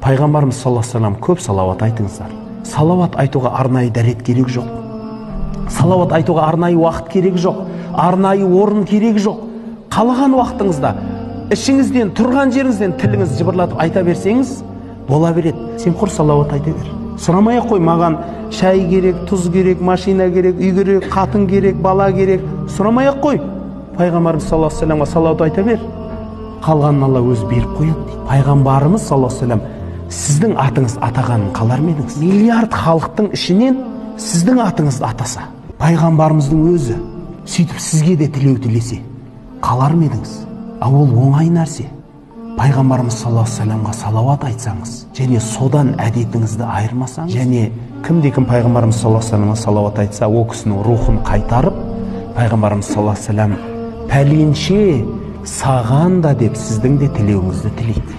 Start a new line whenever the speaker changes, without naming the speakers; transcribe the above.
Пайғамбарымыз саллаллаху алейхи вассалам көп салауат айтыңыздар. Салауат айтуға арнайы дәрет керек жоқ. Салауат айтуға арнайы уақыт керек жоқ. Арнайы орын керек жоқ. Қалаған уақытыңызда, ішіңізден, тұрған жеріңізден тіліңіз жыбырлатып айта берсеңіз, бола береді. Сен құр салауат айта бер. Сұрамай-ақ қой, маған шай керек, тұз керек, машина керек, үй керек, қатын керек, бала керек. Сұрамай-ақ қой. Пайғамбарымыз саллаллаху алейхи вассаламға салауат айта бер. Қалғанын Алла өзі беріп қояды дейді. Пайғамбарымыз саллаллаху алейхи вассалам сіздің атыңыз атағанын қалар ма едіңіз? Миллиард халықтың ішінен сіздің атыңызды атаса, пайғамбарымыздың өзі сөйтіп сізге де тілеу тілесе, қалар ма едіңіз? Ол оңай нәрсе. Пайғамбарымыз саллаллаху алейхи вассаламға салауат айтсаңыз, және содан әдетіңізді айырмасаңыз, және кімде-кім пайғамбарымыз саллаллаху алейхи вассаламға салауат айтса, о кісінің рухын қайтарып, пайғамбарымыз саллаллаху алейхи вассалам пәленше саған да деп сіздің де тілеуіңізді тілейді.